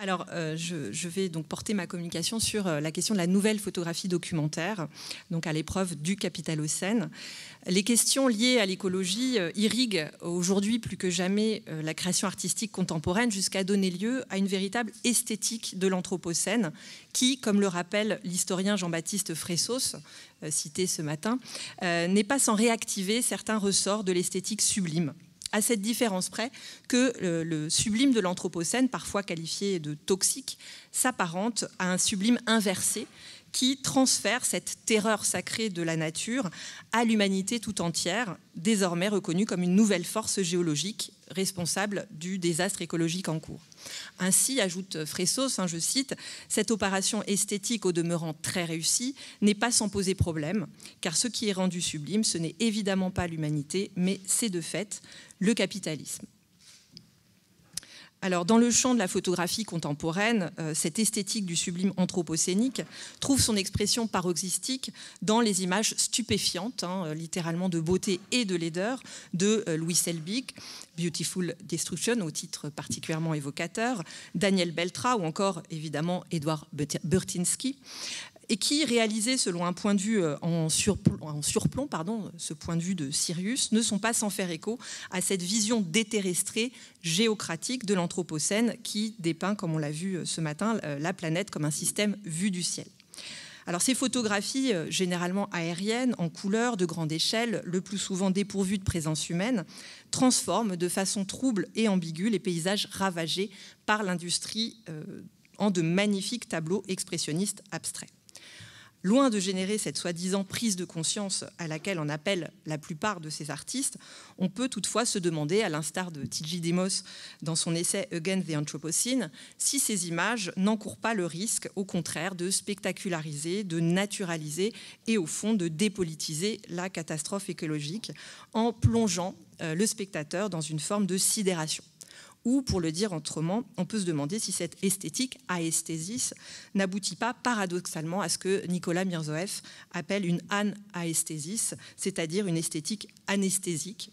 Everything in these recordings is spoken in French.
Alors, je vais donc porter ma communication sur la question de la nouvelle photographie documentaire, donc à l'épreuve du Capitalocène. Les questions liées à l'écologie irriguent aujourd'hui plus que jamais la création artistique contemporaine jusqu'à donner lieu à une véritable esthétique de l'Anthropocène qui, comme le rappelle l'historien Jean-Baptiste Fressos, cité ce matin, n'est pas sans réactiver certains ressorts de l'esthétique sublime. À cette différence près que le sublime de l'Anthropocène, parfois qualifié de toxique, s'apparente à un sublime inversé qui transfère cette terreur sacrée de la nature à l'humanité tout entière, désormais reconnue comme une nouvelle force géologique responsable du désastre écologique en cours. Ainsi, ajoute Fressos, je cite, « Cette opération esthétique au demeurant très réussie n'est pas sans poser problème, car ce qui est rendu sublime, ce n'est évidemment pas l'humanité, mais c'est de fait le capitalisme. » Alors, dans le champ de la photographie contemporaine, cette esthétique du sublime anthropocénique trouve son expression paroxystique dans les images stupéfiantes, littéralement de beauté et de laideur, de Louis Selbig, Beautiful Destruction, au titre particulièrement évocateur, Daniel Beltra ou encore, évidemment, Edward Burtynsky, et qui, réalisés selon un point de vue en surplomb, ce point de vue de Sirius, ne sont pas sans faire écho à cette vision déterrestrée, géocratique de l'Anthropocène qui dépeint, comme on l'a vu ce matin, la planète comme un système vu du ciel. Alors ces photographies, généralement aériennes, en couleur, de grande échelle, le plus souvent dépourvues de présence humaine, transforment de façon trouble et ambiguë les paysages ravagés par l'industrie en de magnifiques tableaux expressionnistes abstraits. Loin de générer cette soi-disant prise de conscience à laquelle on appelle la plupart de ces artistes, on peut toutefois se demander, à l'instar de T.J. Demos dans son essai Against the Anthropocene, si ces images n'encourent pas le risque, au contraire, de spectaculariser, de naturaliser et au fond de dépolitiser la catastrophe écologique en plongeant le spectateur dans une forme de sidération. Ou, pour le dire autrement, on peut se demander si cette esthétique, aesthésis, n'aboutit pas paradoxalement à ce que Nicolas Mirzoeff appelle une anaesthésis, c'est-à-dire une esthétique anesthésique,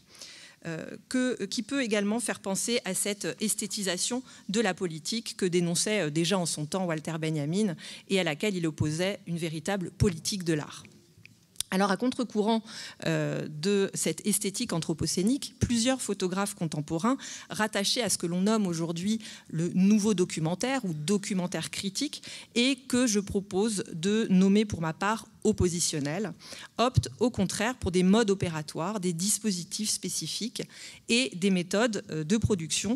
qui peut également faire penser à cette esthétisation de la politique que dénonçait déjà en son temps Walter Benjamin et à laquelle il opposait une véritable politique de l'art. Alors, à contre-courant de cette esthétique anthropocénique, plusieurs photographes contemporains rattachés à ce que l'on nomme aujourd'hui le nouveau documentaire ou documentaire critique et que je propose de nommer pour ma part oppositionnel, optent au contraire pour des modes opératoires, des dispositifs spécifiques et des méthodes de production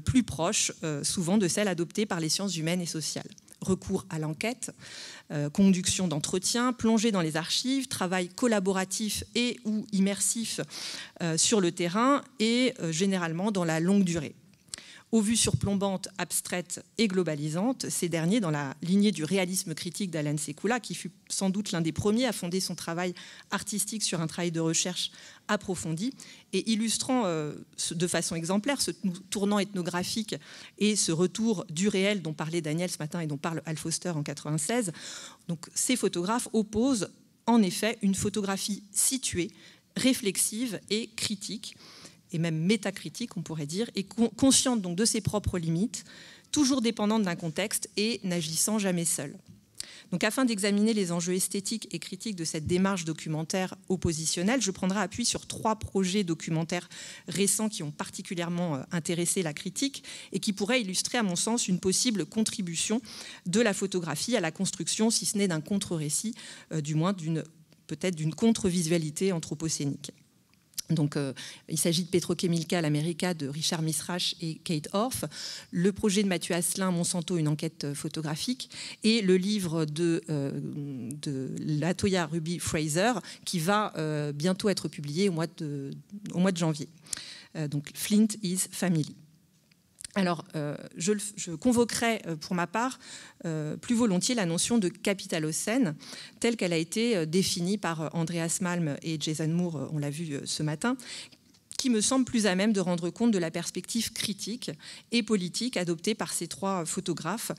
plus proches souvent de celles adoptées par les sciences humaines et sociales. Recours à l'enquête, conduction d'entretien, plongée dans les archives, travail collaboratif et ou immersif sur le terrain et généralement dans la longue durée. Aux vues surplombantes, abstraites et globalisantes, ces derniers, dans la lignée du réalisme critique d'Alan Sekula, qui fut sans doute l'un des premiers à fonder son travail artistique sur un travail de recherche approfondi et illustrant de façon exemplaire ce tournant ethnographique et ce retour du réel dont parlait Daniel ce matin et dont parle Hal Foster en 1996. Donc, ces photographes opposent en effet une photographie située, réflexive et critique, et même métacritique, on pourrait dire, et consciente donc de ses propres limites, toujours dépendante d'un contexte et n'agissant jamais seule. Donc, afin d'examiner les enjeux esthétiques et critiques de cette démarche documentaire oppositionnelle, je prendrai appui sur 3 projets documentaires récents qui ont particulièrement intéressé la critique et qui pourraient illustrer, à mon sens, une possible contribution de la photographie à la construction, si ce n'est d'un contre-récit, du moins peut-être d'une contre-visualité anthropocénique. Donc, il s'agit de Petrochemical America de Richard Misrach et Kate Orff, le projet de Mathieu Asselin, Monsanto, une enquête photographique, et le livre de Latoya Ruby Fraser, qui va bientôt être publié au mois de janvier. Donc, Flint is Family. Alors, je convoquerai pour ma part plus volontiers la notion de capitalocène telle qu'elle a été définie par Andreas Malm et Jason Moore, on l'a vu ce matin, qui me semble plus à même de rendre compte de la perspective critique et politique adoptée par ces 3 photographes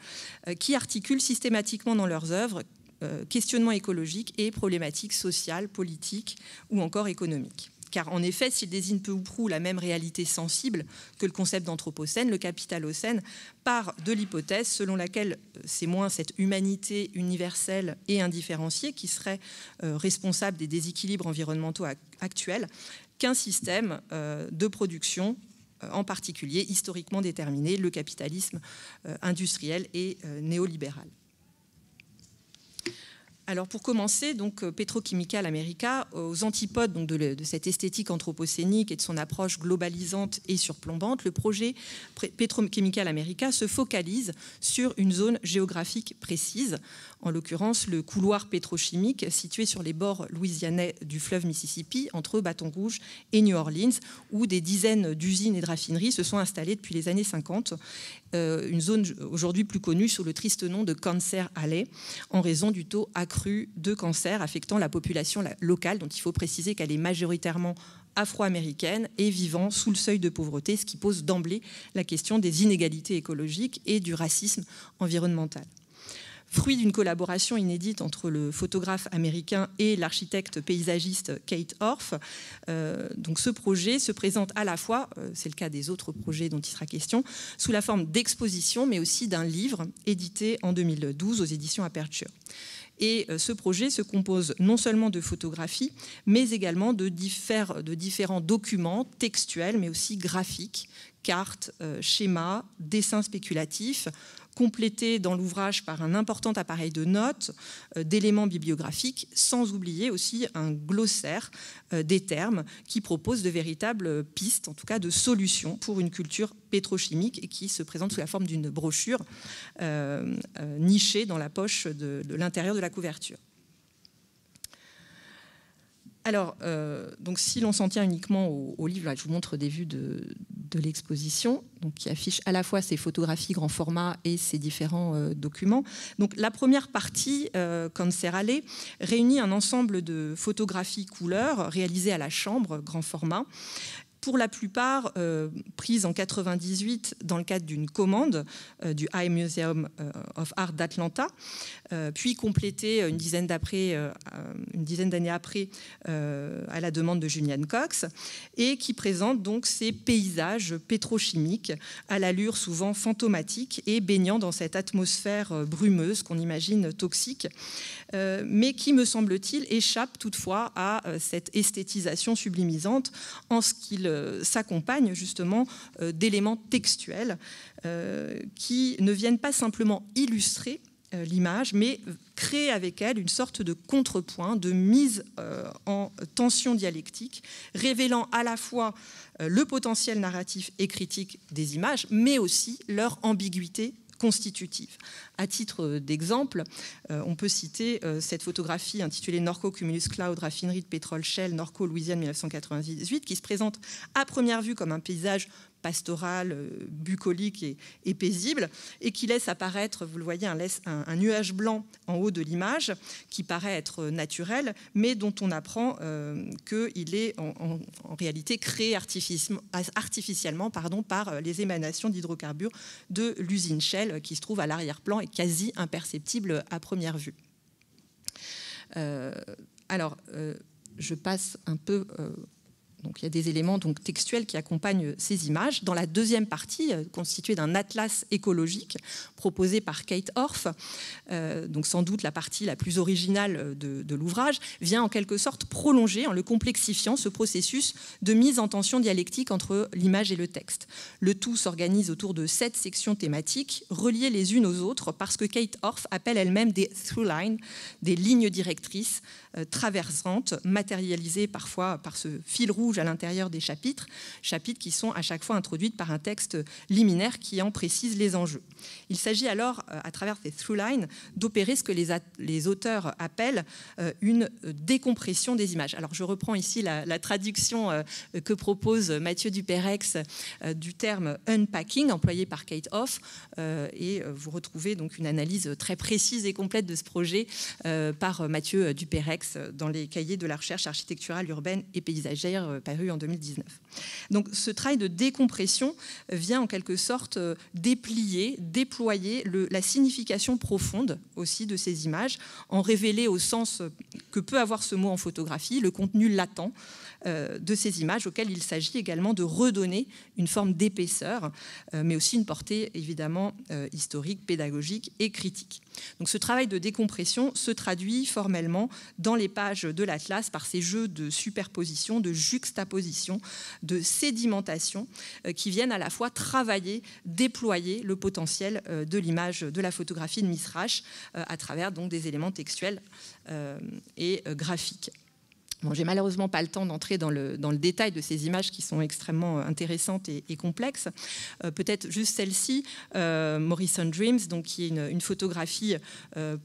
qui articulent systématiquement dans leurs œuvres questionnements écologiques et problématiques sociales, politiques ou encore économiques. car en effet, s'il désigne peu ou prou la même réalité sensible que le concept d'anthropocène, le capitalocène part de l'hypothèse selon laquelle c'est moins cette humanité universelle et indifférenciée qui serait responsable des déséquilibres environnementaux actuels qu'un système de production en particulier historiquement déterminé, le capitalisme industriel et néolibéral. Alors pour commencer, donc Petrochemical America, aux antipodes donc de cette esthétique anthropocénique et de son approche globalisante et surplombante, le projet Petrochemical America se focalise sur une zone géographique précise, en l'occurrence le couloir pétrochimique situé sur les bords louisianais du fleuve Mississippi, entre Baton Rouge et New Orleans, où des dizaines d'usines et de raffineries se sont installées depuis les années 50. Une zone aujourd'hui plus connue sous le triste nom de Cancer Alley, en raison du taux accru de cancer affectant la population locale, dont il faut préciser qu'elle est majoritairement afro-américaine et vivant sous le seuil de pauvreté, ce qui pose d'emblée la question des inégalités écologiques et du racisme environnemental. Fruit d'une collaboration inédite entre le photographe américain et l'architecte paysagiste Kate Orff, donc ce projet se présente à la fois, c'est le cas des autres projets dont il sera question, sous la forme d'exposition, mais aussi d'un livre édité en 2012 aux éditions Aperture. Et ce projet se compose non seulement de photographies, mais également de différents documents textuels, mais aussi graphiques, cartes, schémas, dessins spéculatifs, complété dans l'ouvrage par un important appareil de notes, d'éléments bibliographiques, sans oublier aussi un glossaire des termes qui propose de véritables pistes, en tout cas de solutions pour une culture pétrochimique et qui se présente sous la forme d'une brochure nichée dans la poche de l'intérieur de la couverture. Alors, donc si l'on s'en tient uniquement au livre, là, je vous montre des vues de l'exposition, donc qui affiche à la fois ces photographies grand format et ces différents documents. Donc la première partie, Cancer Alley, réunit un ensemble de photographies couleurs réalisées à la chambre grand format, pour la plupart prises en 1998 dans le cadre d'une commande du High Museum of Art d'Atlanta, puis complétée une dizaine d'années après à la demande de Julian Cox, et qui présente donc ces paysages pétrochimiques à l'allure souvent fantomatique et baignant dans cette atmosphère brumeuse qu'on imagine toxique, mais qui, me semble-t-il, échappe toutefois à cette esthétisation sublimisante en ce qu'il s'accompagne justement d'éléments textuels qui ne viennent pas simplement illustrer l'image, mais créer avec elle une sorte de contrepoint, de mise en tension dialectique, révélant à la fois le potentiel narratif et critique des images, mais aussi leur ambiguïté constitutive. À titre d'exemple, on peut citer cette photographie intitulée Norco Cumulus Cloud, raffinerie de pétrole Shell, Norco, Louisiane, 1998, qui se présente à première vue comme un paysage pastoral, bucolique et paisible, et qui laisse apparaître, vous le voyez, un nuage blanc en haut de l'image, qui paraît être naturel, mais dont on apprend qu'il est en réalité créé artificiellement par les émanations d'hydrocarbures de l'usine Shell, qui se trouve à l'arrière-plan et quasi imperceptible à première vue. Je passe un peu... Donc, il y a des éléments donc, textuels qui accompagnent ces images. Dans la deuxième partie, constituée d'un atlas écologique proposé par Kate Orff, donc sans doute la partie la plus originale de l'ouvrage, vient en quelque sorte prolonger, en le complexifiant, ce processus de mise en tension dialectique entre l'image et le texte. Le tout s'organise autour de 7 sections thématiques, reliées les unes aux autres, parce que Kate Orff appelle elle-même des through lines, des lignes directrices traversantes, matérialisées parfois par ce fil rouge à l'intérieur des chapitres qui sont à chaque fois introduites par un texte liminaire qui en précise les enjeux. Il s'agit alors, à travers ces through lines, d'opérer ce que les auteurs appellent une décompression des images. Alors je reprends ici la traduction que propose Mathieu Duperex du terme unpacking, employé par Kate Orff, et vous retrouvez donc une analyse très précise et complète de ce projet par Mathieu Duperex dans les cahiers de la recherche architecturale urbaine et paysagère paru en 2019. Donc ce travail de décompression vient en quelque sorte déplier, déployer la signification profonde aussi de ces images, en révéler au sens que peut avoir ce mot en photographie, le contenu latent de ces images auxquelles il s'agit également de redonner une forme d'épaisseur, mais aussi une portée évidemment historique, pédagogique et critique. Donc ce travail de décompression se traduit formellement dans les pages de l'Atlas par ces jeux de superposition, de juxtaposition, de sédimentation qui viennent à la fois travailler, déployer le potentiel de l'image, de la photographie de Mishrash à travers donc des éléments textuels et graphiques. Bon, j'ai malheureusement pas le temps d'entrer dans le détail de ces images qui sont extrêmement intéressantes et complexes. Peut-être juste celle-ci, Morrison Dreams, donc, qui est une photographie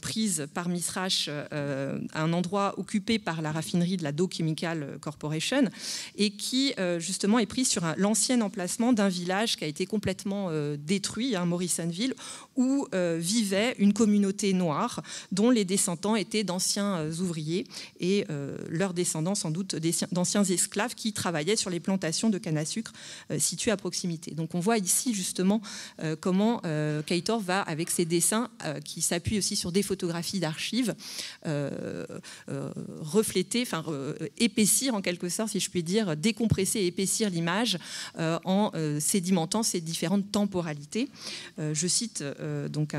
prise par Mishrash à un endroit occupé par la raffinerie de la Dow Chemical Corporation et qui justement est prise sur l'ancien emplacement d'un village qui a été complètement détruit, Morrisonville, où vivait une communauté noire dont les descendants étaient d'anciens ouvriers et leurs descendants sans doute d'anciens esclaves qui travaillaient sur les plantations de canne à sucre situées à proximité. Donc on voit ici justement comment Kator va, avec ses dessins qui s'appuient aussi sur des photographies d'archives, refléter, épaissir en quelque sorte, si je puis dire, décompresser et épaissir l'image en sédimentant ces différentes temporalités. Je cite donc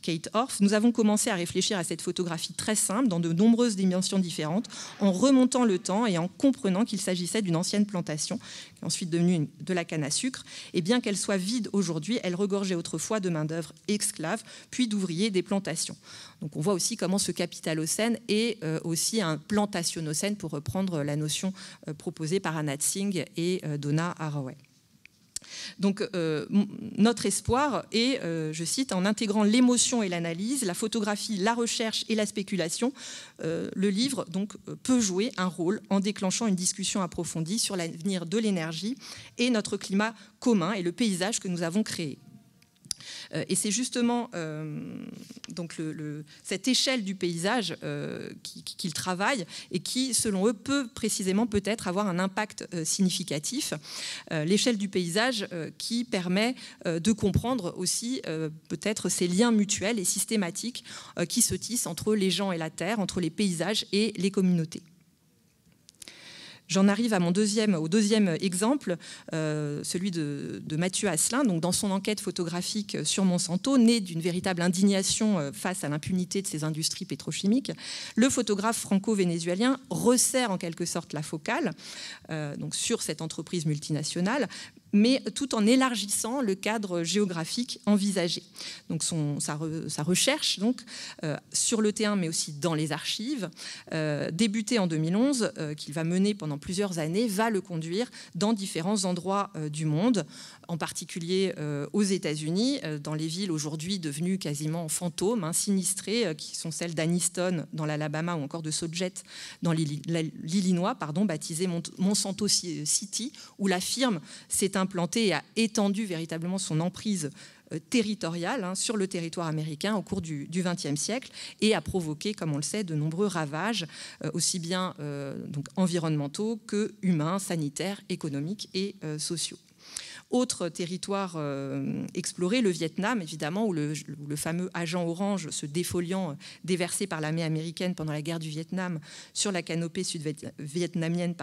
Kate Orff. Nous avons commencé à réfléchir à cette photographie très simple dans de nombreuses dimensions différentes, en remontant le temps et en comprenant qu'il s'agissait d'une ancienne plantation, qui est ensuite devenue de la canne à sucre. Et bien qu'elle soit vide aujourd'hui, elle regorgeait autrefois de main-d'œuvre esclave, puis d'ouvriers des plantations. Donc on voit aussi comment ce capitalocène est aussi un plantationocène, pour reprendre la notion proposée par Anat Singh et Donna Haraway. Donc notre espoir est, je cite, en intégrant l'émotion et l'analyse, la photographie, la recherche et la spéculation, le livre donc, peut jouer un rôle en déclenchant une discussion approfondie sur l'avenir de l'énergie et notre climat commun et le paysage que nous avons créé. Et c'est justement donc cette échelle du paysage qu'ils travaillent et qui, selon eux, peut précisément peut-être avoir un impact significatif. L'échelle du paysage qui permet de comprendre aussi peut-être ces liens mutuels et systématiques qui se tissent entre les gens et la terre, entre les paysages et les communautés. J'en arrive au deuxième exemple, celui de Mathieu Asselin. Donc, dans son enquête photographique sur Monsanto, née d'une véritable indignation face à l'impunité de ces industries pétrochimiques, le photographe franco-vénézuélien resserre en quelque sorte la focale donc sur cette entreprise multinationale, mais tout en élargissant le cadre géographique envisagé. Donc sa recherche donc, sur le terrain, mais aussi dans les archives, débutée en 2011, qu'il va mener pendant plusieurs années, va le conduire dans différents endroits du monde, en particulier aux États-Unis, dans les villes aujourd'hui devenues quasiment fantômes, sinistrées, qui sont celles d'Anniston dans l'Alabama ou encore de Sauget dans l'Illinois, baptisée Monsanto City, où la firme s'est implantée et a étendu véritablement son emprise territoriale sur le territoire américain au cours du XXe siècle et a provoqué, comme on le sait, de nombreux ravages, aussi bien donc environnementaux que humains, sanitaires, économiques et sociaux. Autre territoire exploré, le Vietnam, évidemment, où le fameux agent orange, se défoliant, déversé par l'armée américaine pendant la guerre du Vietnam sur la canopée sud-vietnamienne,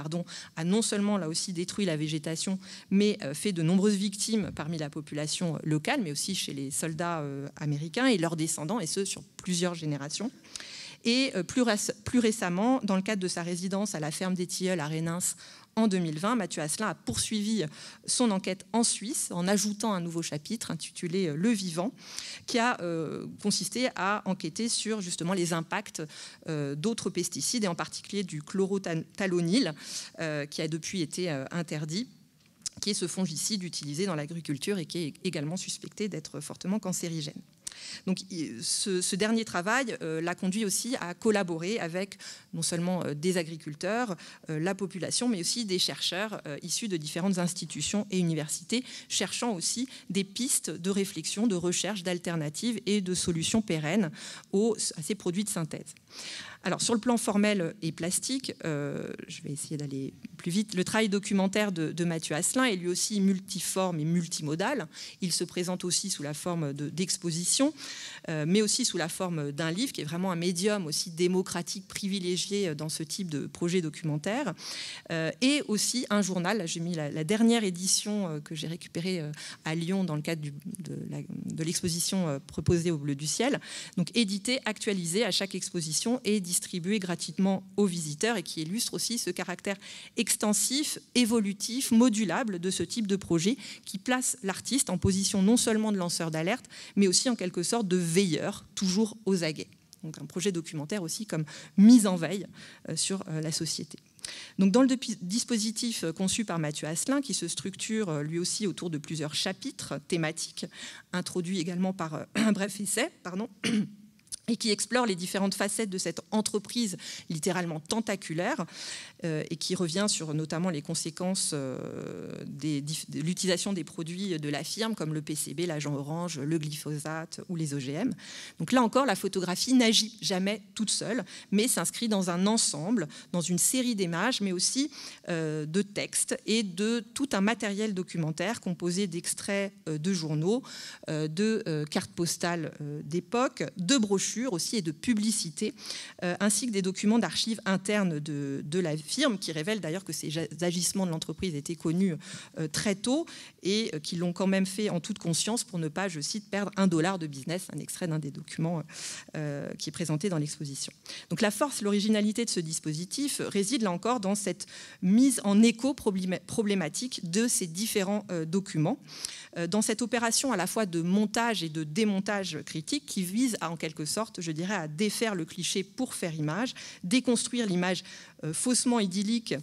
a non seulement là aussi détruit la végétation, mais fait de nombreuses victimes parmi la population locale, mais aussi chez les soldats américains et leurs descendants, et ce sur plusieurs générations. Et plus récemment, dans le cadre de sa résidence à la ferme des Tilleuls à Rainins, en 2020, Mathieu Asselin a poursuivi son enquête en Suisse en ajoutant un nouveau chapitre intitulé « Le vivant » qui a consisté à enquêter sur justement les impacts d'autres pesticides et en particulier du chlorothalonil qui a depuis été interdit, qui est ce fongicide utilisé dans l'agriculture et qui est également suspecté d'être fortement cancérigène. Donc, ce dernier travail l'a conduit aussi à collaborer avec non seulement des agriculteurs, la population, mais aussi des chercheurs issus de différentes institutions et universités, cherchant aussi des pistes de réflexion, de recherche, d'alternatives et de solutions pérennes à ces produits de synthèse. Alors, sur le plan formel et plastique, je vais essayer d'aller plus vite. Le travail documentaire de Mathieu Asselin est lui aussi multiforme et multimodal. Il se présente aussi sous la forme d'exposition, mais aussi sous la forme d'un livre, qui est vraiment un médium aussi démocratique, privilégié dans ce type de projet documentaire. Et aussi un journal. J'ai mis la dernière édition que j'ai récupérée à Lyon dans le cadre de l'exposition proposée au Bleu du Ciel. Donc édité, actualisé à chaque exposition et distribué gratuitement aux visiteurs, et qui illustre aussi ce caractère extensif, évolutif, modulable de ce type de projet, qui place l'artiste en position non seulement de lanceur d'alerte, mais aussi en quelque sorte de veilleur, toujours aux aguets. Donc un projet documentaire aussi comme mise en veille sur la société. Donc dans le dispositif conçu par Mathieu Asselin, qui se structure lui aussi autour de plusieurs chapitres thématiques, introduits également par un bref essai, et qui explore les différentes facettes de cette entreprise littéralement tentaculaire, et qui revient sur notamment les conséquences de l'utilisation des produits de la firme, comme le PCB, l'agent orange, le glyphosate ou les OGM. Donc là encore, la photographie n'agit jamais toute seule, mais s'inscrit dans un ensemble, dans une série d'images, mais aussi de textes et de tout un matériel documentaire composé d'extraits de journaux, de cartes postales d'époque, de brochures aussi et de publicités, ainsi que des documents d'archives internes de la firme, qui révèlent d'ailleurs que ces agissements de l'entreprise étaient connus très tôt et qui l'ont quand même fait en toute conscience pour ne pas, je cite, perdre $1 de business, un extrait d'un des documents qui est présenté dans l'exposition. Donc la force, l'originalité de ce dispositif réside là encore dans cette mise en écho problématique de ces différents documents, dans cette opération à la fois de montage et de démontage critique qui vise à, en quelque sorte, je dirais, à défaire le cliché pour faire image, déconstruire l'image faussement idyllique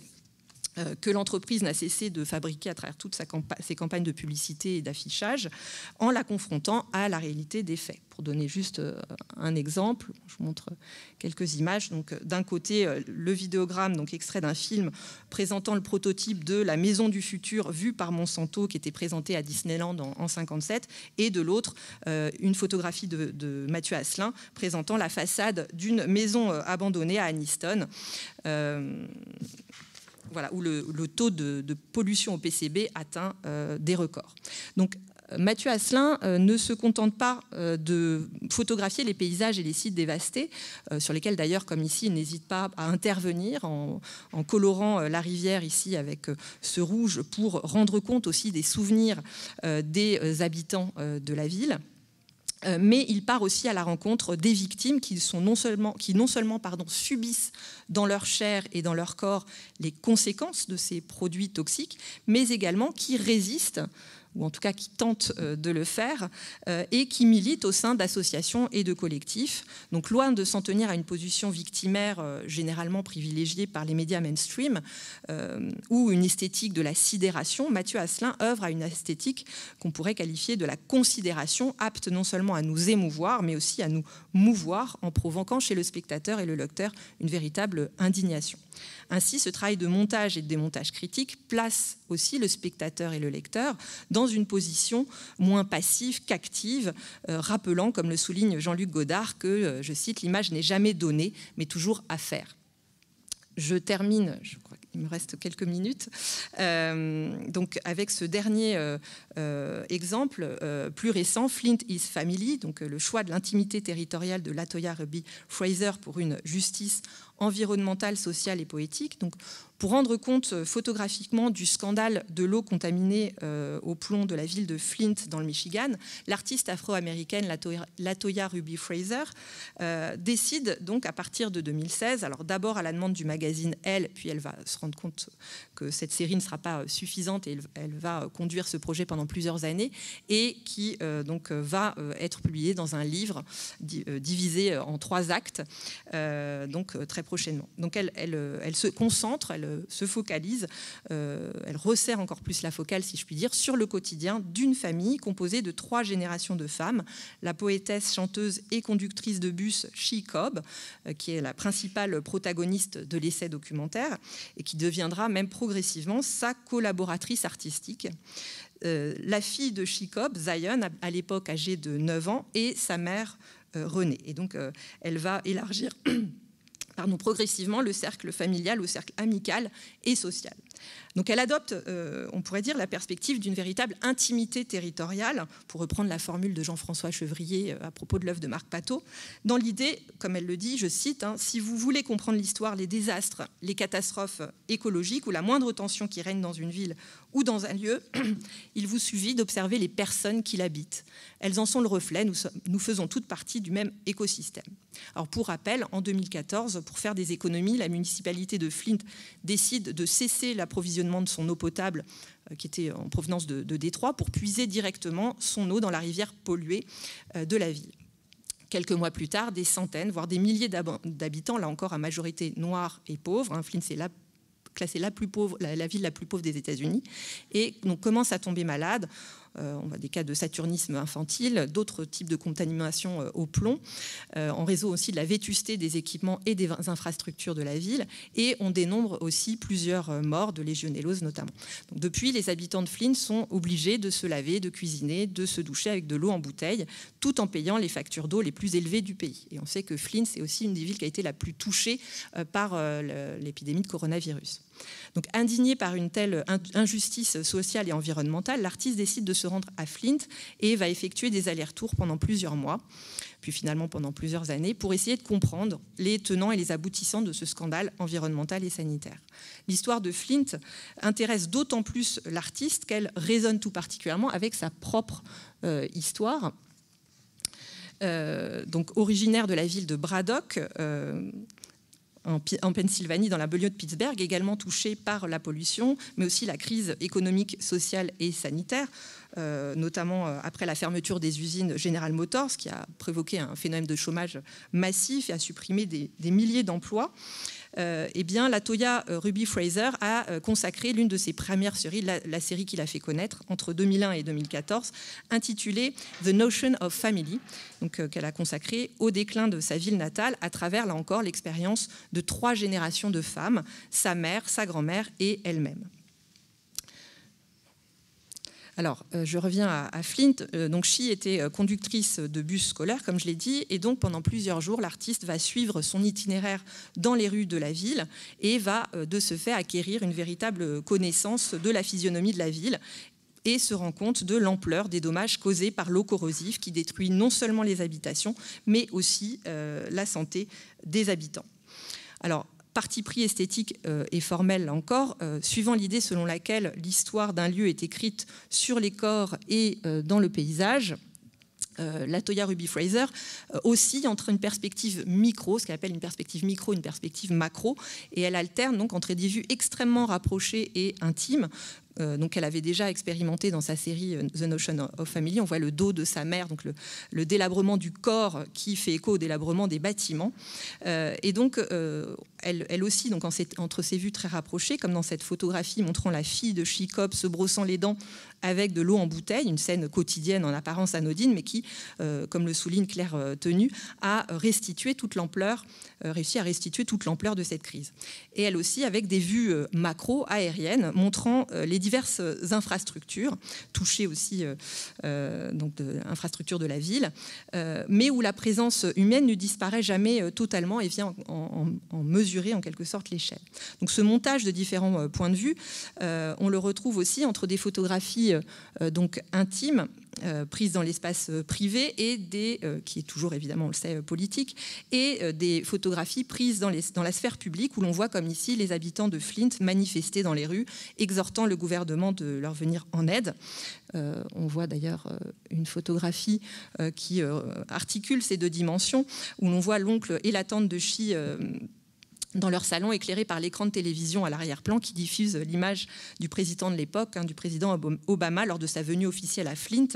que l'entreprise n'a cessé de fabriquer à travers toutes ses campagnes de publicité et d'affichage, en la confrontant à la réalité des faits. Pour donner juste un exemple, je vous montre quelques images. Donc, d'un côté, le vidéogramme, donc extrait d'un film présentant le prototype de la maison du futur vue par Monsanto, qui était présentée à Disneyland en 1957, et de l'autre, une photographie de Mathieu Asselin présentant la façade d'une maison abandonnée à Aniston. Voilà, où le taux de pollution au PCB atteint des records. Donc, Mathieu Asselin ne se contente pas de photographier les paysages et les sites dévastés, sur lesquels d'ailleurs, comme ici, il n'hésite pas à intervenir en colorant la rivière ici avec ce rouge pour rendre compte aussi des souvenirs des habitants de la ville. Mais il part aussi à la rencontre des victimes qui non seulement subissent dans leur chair et dans leur corps les conséquences de ces produits toxiques, mais également qui résistent, ou en tout cas qui tentent de le faire, et qui militent au sein d'associations et de collectifs. Donc loin de s'en tenir à une position victimaire généralement privilégiée par les médias mainstream, ou une esthétique de la sidération, Mathieu Asselin œuvre à une esthétique qu'on pourrait qualifier de la considération, apte non seulement à nous émouvoir, mais aussi à nous mouvoir, en provoquant chez le spectateur et le lecteur une véritable indignation. Ainsi, ce travail de montage et de démontage critique place aussi le spectateur et le lecteur dans une position moins passive qu'active, rappelant, comme le souligne Jean-Luc Godard, que, je cite, « l'image n'est jamais donnée, mais toujours à faire ». Je termine, je crois qu'il me reste quelques minutes, donc avec ce dernier exemple plus récent, Flint is Family, donc le choix de l'intimité territoriale de Latoya Ruby Fraser pour une justice environnementale, sociale et poétique. Donc, pour rendre compte photographiquement du scandale de l'eau contaminée au plomb de la ville de Flint dans le Michigan, l'artiste afro-américaine Latoya Ruby Fraser décide donc à partir de 2016, alors d'abord à la demande du magazine Elle, puis elle va se rendre compte que cette série ne sera pas suffisante et elle va conduire ce projet pendant plusieurs années, et qui donc va être publié dans un livre divisé en 3 actes, donc très prochainement. Donc elle se concentre, elle se focalise, elle resserre encore plus la focale, si je puis dire, sur le quotidien d'une famille composée de 3 générations de femmes. La poétesse, chanteuse et conductrice de bus She Cobb, qui est la principale protagoniste de l'essai documentaire et qui deviendra même progressivement sa collaboratrice artistique. La fille de She Cobb, Zion, à l'époque âgée de 9 ans, et sa mère, Renée. Et donc, elle va élargir progressivement le cercle familial au cercle amical et social. Donc elle adopte, on pourrait dire, la perspective d'une véritable intimité territoriale, pour reprendre la formule de Jean-François Chevrier à propos de l'œuvre de Marc Pateau, dans l'idée, comme elle le dit, je cite, « Si vous voulez comprendre l'histoire, les désastres, les catastrophes écologiques ou la moindre tension qui règne dans une ville ou dans un lieu, il vous suffit d'observer les personnes qui l'habitent. Elles en sont le reflet, nous faisons toutes partie du même écosystème. » Alors pour rappel, en 2014, pour faire des économies, la municipalité de Flint décide de cesser l'approvisionnement de son eau potable, qui était en provenance de Détroit, pour puiser directement son eau dans la rivière polluée de la ville. Quelques mois plus tard, des centaines, voire des milliers d'habitants, là encore à majorité noirs et pauvres, Flint c'est classée la ville la plus pauvre des États-Unis, et donc commencent à tomber malades. On voit des cas de saturnisme infantile, d'autres types de contamination au plomb, en raison aussi de la vétusté des équipements et des infrastructures de la ville, et on dénombre aussi plusieurs morts de légionellose notamment. Donc depuis, les habitants de Flint sont obligés de se laver, de cuisiner, de se doucher avec de l'eau en bouteille, tout en payant les factures d'eau les plus élevées du pays. Et on sait que Flint, c'est aussi une des villes qui a été la plus touchée par l'épidémie de coronavirus. Donc, indigné par une telle injustice sociale et environnementale, l'artiste décide de se rendre à Flint et va effectuer des allers-retours pendant plusieurs mois, puis finalement pendant plusieurs années, pour essayer de comprendre les tenants et les aboutissants de ce scandale environnemental et sanitaire. L'histoire de Flint intéresse d'autant plus l'artiste qu'elle résonne tout particulièrement avec sa propre histoire. Donc, originaire de la ville de Braddock, en Pennsylvanie, dans la banlieue de Pittsburgh, également touchée par la pollution, mais aussi la crise économique, sociale et sanitaire, notamment après la fermeture des usines General Motors, qui a provoqué un phénomène de chômage massif et a supprimé des milliers d'emplois. Eh bien, Latoya Ruby Fraser a consacré l'une de ses premières séries, la série qu'il a fait connaître entre 2001 et 2014, intitulée The Notion of Family, qu'elle a consacrée au déclin de sa ville natale à travers, là encore, l'expérience de 3 générations de femmes, sa mère, sa grand-mère et elle-même. Alors, je reviens à Flint. Donc, She était conductrice de bus scolaire, comme je l'ai dit, et donc pendant plusieurs jours, l'artiste va suivre son itinéraire dans les rues de la ville et va, de ce fait, acquérir une véritable connaissance de la physionomie de la ville et se rend compte de l'ampleur des dommages causés par l'eau corrosive qui détruit non seulement les habitations, mais aussi la santé des habitants. Alors, parti pris esthétique et formel, là encore, suivant l'idée selon laquelle l'histoire d'un lieu est écrite sur les corps et dans le paysage, Latoya Ruby Fraser oscille entre une perspective micro, ce qu'elle appelle une perspective micro, une perspective macro, et elle alterne donc entre des vues extrêmement rapprochées et intimes. Donc elle avait déjà expérimenté dans sa série The Notion of Family. On voit le dos de sa mère, donc le délabrement du corps qui fait écho au délabrement des bâtiments. Et donc elle aussi, donc entre ces vues très rapprochées, comme dans cette photographie montrant la fille de She Cobb se brossant les dents avec de l'eau en bouteille, une scène quotidienne en apparence anodine, mais qui, comme le souligne Claire Tenu, a réussi à restituer toute l'ampleur de cette crise. Et elle aussi avec des vues macro, aériennes, montrant les diverses infrastructures, touchées aussi donc infrastructures de la ville, mais où la présence humaine ne disparaît jamais totalement et vient en mesurer en quelque sorte l'échelle. Donc ce montage de différents points de vue, on le retrouve aussi entre des photographies donc intimes, prises dans l'espace privé et qui est toujours évidemment, on le sait, politique, et des photographies prises dans la sphère publique où l'on voit comme ici les habitants de Flint manifester dans les rues, exhortant le gouvernement de leur venir en aide. On voit d'ailleurs une photographie qui articule ces 2 dimensions, où l'on voit l'oncle et la tante de She dans leur salon, éclairé par l'écran de télévision à l'arrière-plan qui diffuse l'image du président de l'époque, du président Obama, lors de sa venue officielle à Flint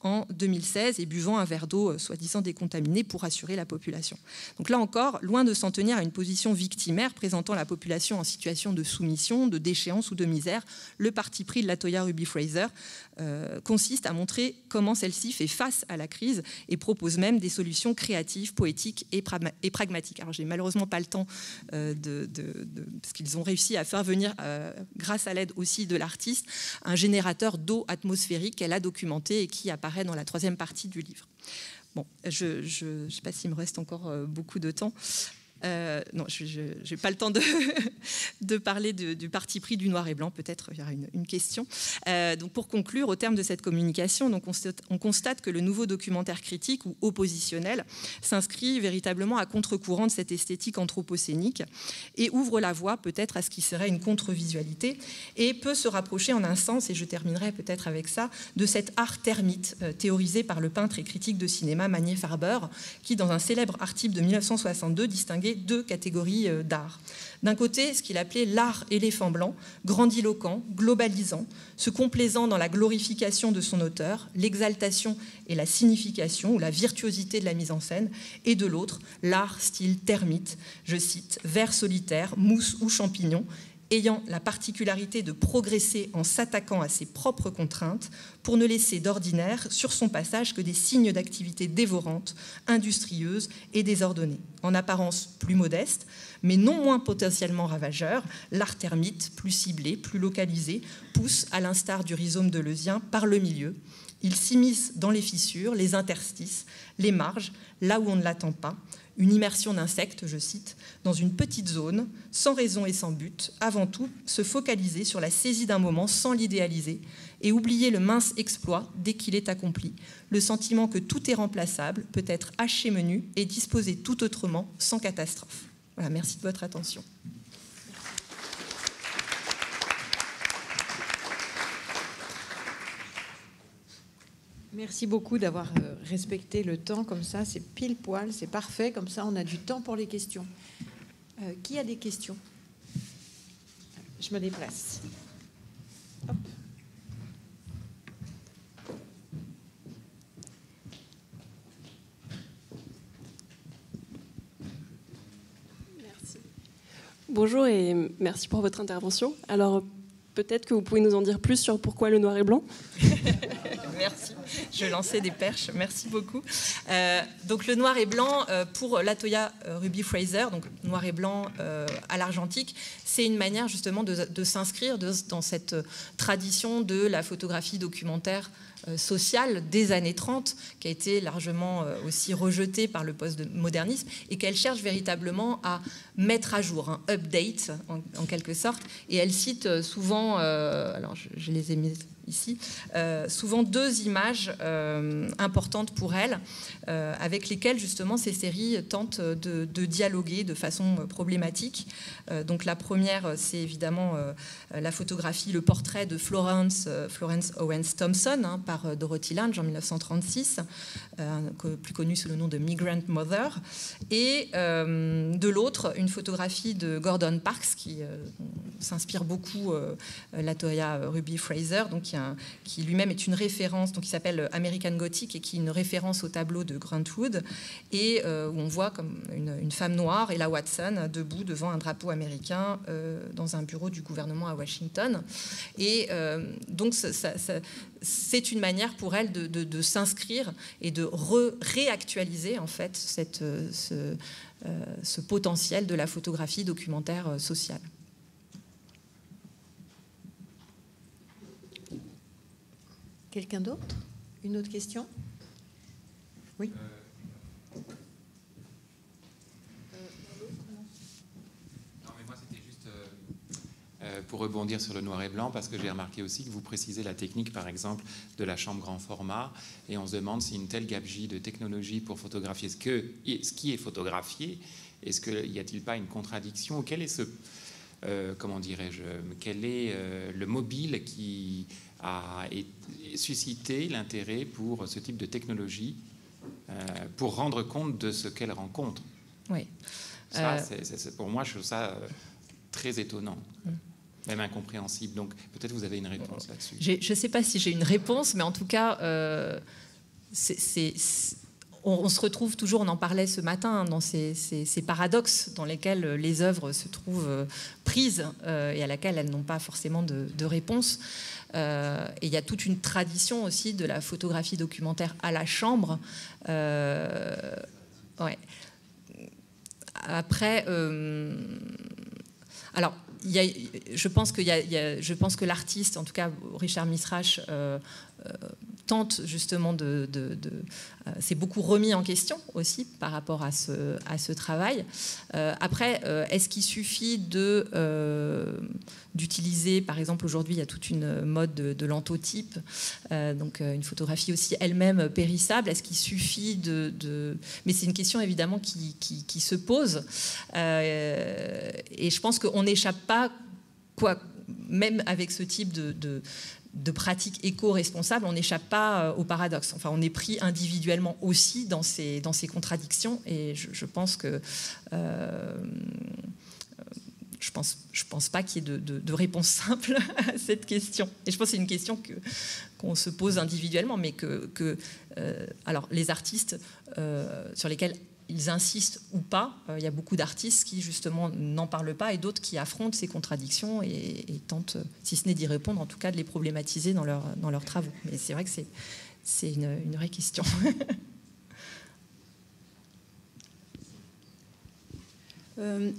en 2016 et buvant un verre d'eau soi-disant décontaminé pour rassurer la population. Donc là encore, loin de s'en tenir à une position victimaire présentant la population en situation de soumission, de déchéance ou de misère, le parti pris de Latoya Ruby Fraser consiste à montrer comment celle-ci fait face à la crise et propose même des solutions créatives, poétiques et pragmatiques. Alors j'ai malheureusement pas le temps parce qu'ils ont réussi à faire venir, grâce à l'aide aussi de l'artiste, un générateur d'eau atmosphérique qu'elle a documenté et qui apparaît dans la 3e partie du livre. Bon, je ne sais pas s'il me reste encore beaucoup de temps. Non, je n'ai pas le temps de parler du parti pris du noir et blanc. Peut-être il y aura une question. Donc pour conclure, au terme de cette communication, donc on constate que le nouveau documentaire critique ou oppositionnel s'inscrit véritablement à contre-courant de cette esthétique anthropocénique et ouvre la voie peut-être à ce qui serait une contre-visualité et peut se rapprocher en un sens, et je terminerai peut-être avec ça, de cet art termite théorisé par le peintre et critique de cinéma Manier Farber, qui dans un célèbre article de 1962 distinguait deux catégories d'art. D'un côté, ce qu'il appelait l'art éléphant blanc, grandiloquent, globalisant, se complaisant dans la glorification de son auteur, l'exaltation et la signification ou la virtuosité de la mise en scène, et de l'autre, l'art style termite, je cite, vers solitaire, mousse ou champignon, ayant la particularité de progresser en s'attaquant à ses propres contraintes pour ne laisser d'ordinaire sur son passage que des signes d'activité dévorante, industrieuse et désordonnée. En apparence plus modeste, mais non moins potentiellement ravageur, l'art termite, plus ciblé, plus localisé, pousse, à l'instar du rhizome deleuzien, par le milieu. Il s'immisce dans les fissures, les interstices, les marges, là où on ne l'attend pas. Une immersion d'insectes, je cite, dans une petite zone, sans raison et sans but, avant tout se focaliser sur la saisie d'un moment sans l'idéaliser et oublier le mince exploit dès qu'il est accompli, le sentiment que tout est remplaçable, peut être haché menu et disposé tout autrement, sans catastrophe. Voilà, merci de votre attention. Merci beaucoup d'avoir respecté le temps comme ça, c'est pile poil, c'est parfait, comme ça on a du temps pour les questions. Qui a des questions? Je me déplace. Hop. Merci. Bonjour et merci pour votre intervention. Alors, peut-être que vous pouvez nous en dire plus sur pourquoi le noir et blanc. Merci, je lançais des perches, merci beaucoup. Donc le noir et blanc pour Latoya Ruby Fraser, donc noir et blanc à l'argentique, c'est une manière justement de s'inscrire dans cette tradition de la photographie documentaire sociale des années 30, qui a été largement aussi rejetée par le postmodernisme et qu'elle cherche véritablement à mettre à jour, un update en quelque sorte. Et elle cite souvent, alors je les ai mises ici, souvent deux images importantes pour elle, avec lesquelles justement ces séries tentent de dialoguer de façon problématique. Donc la première, c'est évidemment la photographie, le portrait de Florence Owens Thompson par Dorothy Lange en 1936, plus connue sous le nom de Migrant Mother, et de l'autre, une photographie de Gordon Parks qui s'inspire beaucoup Latoya Ruby Fraser, donc qui lui-même est une référence, donc qui s'appelle American Gothic et qui est une référence au tableau de Grant Wood, et où on voit comme une femme noire, Ella Watson, debout devant un drapeau américain dans un bureau du gouvernement à Washington. Et donc c'est une manière pour elle de s'inscrire et de réactualiser en fait ce potentiel de la photographie documentaire sociale. Quelqu'un d'autre? Une autre question? Oui. Non, mais moi, c'était juste pour rebondir sur le noir et blanc, parce que j'ai remarqué aussi que vous précisez la technique, par exemple, de la chambre grand format, et on se demande si une telle gabegie de technologie pour photographier ce qui est photographié, y a-t-il pas une contradiction? Quel est comment dirais-je, quel est le mobile qui a suscité l'intérêt pour ce type de technologie pour rendre compte de ce qu'elle rencontre? Oui. Ça, pour moi, je trouve ça très étonnant, même incompréhensible. Donc, peut-être vous avez une réponse là-dessus. Je ne sais pas si j'ai une réponse, mais en tout cas, on se retrouve toujours, on en parlait ce matin, dans ces paradoxes dans lesquels les œuvres se trouvent prises et à laquelle elles n'ont pas forcément de réponse. Et il y a toute une tradition aussi de la photographie documentaire à la chambre. Ouais. Après, alors, je pense que l'artiste, en tout cas Richard Misrach, tente justement c'est beaucoup remis en question aussi par rapport à ce travail. Après, est-ce qu'il suffit d'utiliser, par exemple, aujourd'hui, il y a toute une mode de l'anthotype, donc une photographie aussi elle-même périssable. Est-ce qu'il suffit Mais c'est une question évidemment qui se pose. Et je pense qu'on n'échappe pas, même avec ce type de pratiques éco-responsables, on n'échappe pas au paradoxe. Enfin, on est pris individuellement aussi dans ces contradictions, et je pense que je pense pas qu'il y ait de réponse simple à cette question. Et je pense que c'est une question qu'on se pose individuellement, mais alors les artistes sur lesquels ils insistent ou pas, il y a beaucoup d'artistes qui justement n'en parlent pas et d'autres qui affrontent ces contradictions et tentent, si ce n'est d'y répondre, en tout cas de les problématiser dans leurs travaux. Mais c'est vrai que c'est une vraie question.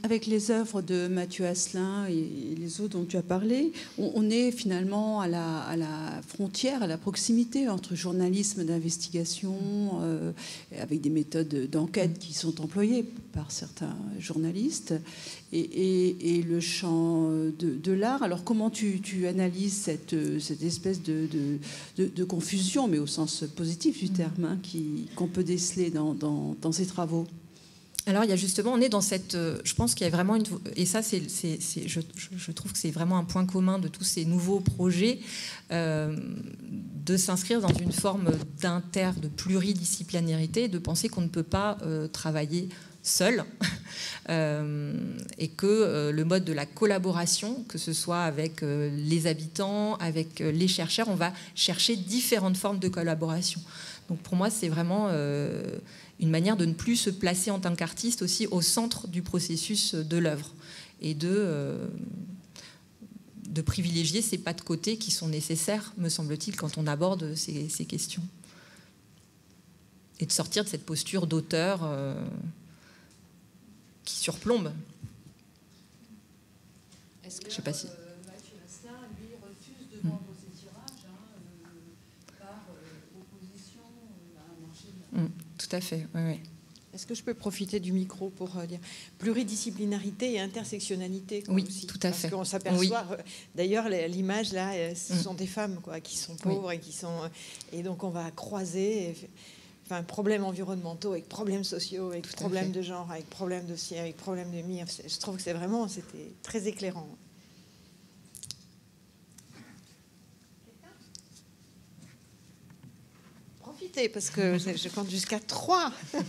Avec les œuvres de Mathieu Asselin et les autres dont tu as parlé, on est finalement à la frontière, à la proximité entre journalisme d'investigation, avec des méthodes d'enquête qui sont employées par certains journalistes, et le champ de l'art. Alors comment tu analyses cette espèce de confusion, mais au sens positif du terme, hein, qu'on peut déceler dans ces travaux? Alors, il y a justement, on est dans cette... Je pense qu'il y a vraiment une... Et ça, je trouve que c'est vraiment un point commun de tous ces nouveaux projets, de s'inscrire dans une forme de pluridisciplinarité, de penser qu'on ne peut pas travailler seul, et que le mode de la collaboration, que ce soit avec les habitants, avec les chercheurs, on va chercher différentes formes de collaboration. Donc pour moi, c'est vraiment... une manière de ne plus se placer en tant qu'artiste aussi au centre du processus de l'œuvre et de privilégier ces pas de côté qui sont nécessaires, me semble-t-il, quand on aborde ces questions. Et de sortir de cette posture d'auteur qui surplombe. Est-ce que je sais pas si... Mathieu Asselin, lui, refuse de vendre ses tirages par opposition à un marché de la... Tout à fait, oui, oui. Est-ce que je peux profiter du micro pour dire pluridisciplinarité et intersectionnalité Oui, aussi, tout à fait. Parce qu'on s'aperçoit, d'ailleurs, l'image là, ce sont des femmes qui sont pauvres et qui sont... Et donc on va croiser... Enfin, problèmes environnementaux avec problèmes sociaux, avec problèmes de genre, avec problèmes de ci, avec problèmes de mi. Je trouve que c'était très éclairant. Profitez, parce que je compte jusqu'à 3. Une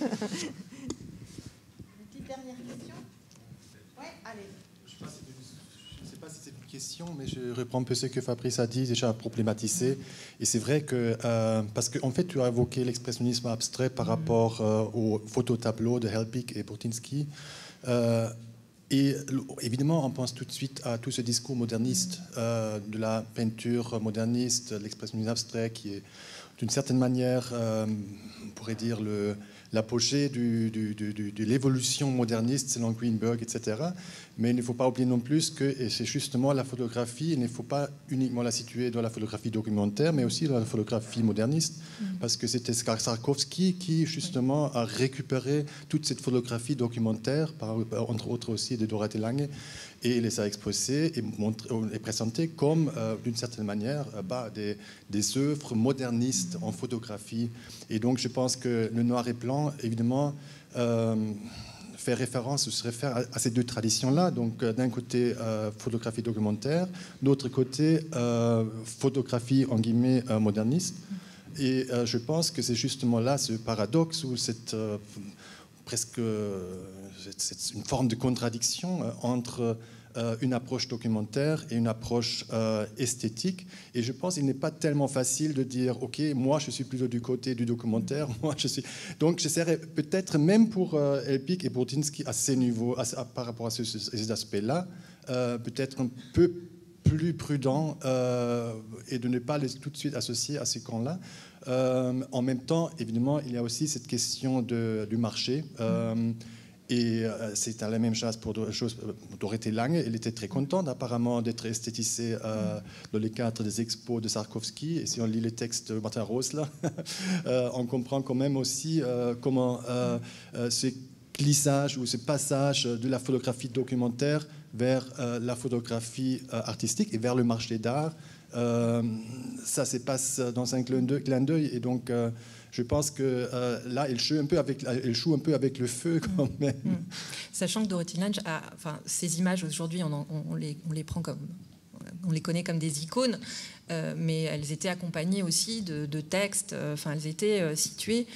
petite dernière question ? Oui, allez. Je ne sais pas si c'est une question, mais je reprends un peu ce que Fabrice a dit, déjà problématisé. Et c'est vrai que, parce qu'en fait, tu as évoqué l'expressionnisme abstrait par rapport aux phototableaux de Helbig et Burtynsky. Et évidemment, on pense tout de suite à tout ce discours moderniste, de la peinture moderniste, l'expressionnisme abstrait, qui est d'une certaine manière, on pourrait dire, l'apogée de l'évolution moderniste selon Greenberg, etc. Mais il ne faut pas oublier non plus que, et c'est justement la photographie, il ne faut pas uniquement la situer dans la photographie documentaire, mais aussi dans la photographie moderniste, parce que c'était Sarkovsky qui, justement, a récupéré toute cette photographie documentaire, entre autres aussi de Dorothée Lange, et les a exposées et présentées comme, d'une certaine manière, des œuvres modernistes en photographie. Et donc, je pense que le noir et blanc, évidemment, fait référence, se réfère à ces deux traditions-là. Donc, d'un côté, photographie documentaire, d'autre côté, photographie, en guillemets, moderniste. Et je pense que c'est justement là ce paradoxe ou cette une forme de contradiction entre une approche documentaire et une approche esthétique. Et je pense qu'il n'est pas tellement facile de dire « Ok, moi, je suis plutôt du côté du documentaire. » Donc, j'essaierai peut-être même pour Helbig et Burtynsky à ces niveaux, par rapport à ces aspects-là, peut-être un peu plus prudent et de ne pas les tout de suite associer à ces camps-là. En même temps, évidemment, il y a aussi cette question du marché. Et c'était la même chose pour Dorothée Lange. Elle était très contente apparemment d'être esthétisée dans le cadre des expos de Sarkovsky. Et si on lit les textes de Martin Rose, là, on comprend quand même aussi comment ce glissage ou ce passage de la photographie documentaire vers la photographie artistique et vers le marché d'art, ça se passe dans un clin d'œil. Et donc, je pense que là, elle joue un peu avec le feu quand même. Sachant que Dorothée Lange ces images aujourd'hui, on les prend comme, on les connaît comme des icônes, mais elles étaient accompagnées aussi de textes. Elles étaient situées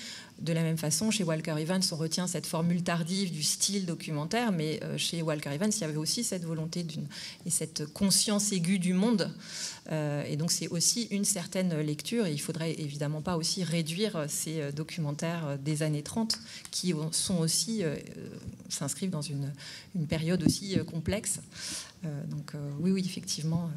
de la même façon. Chez Walker Evans, on retient cette formule tardive du style documentaire, mais chez Walker Evans, il y avait aussi cette volonté et cette conscience aiguë du monde. Et donc c'est aussi une certaine lecture, et il ne faudrait évidemment pas aussi réduire ces documentaires des années 30 qui sont aussi s'inscrivent dans une période aussi complexe. Donc oui, effectivement.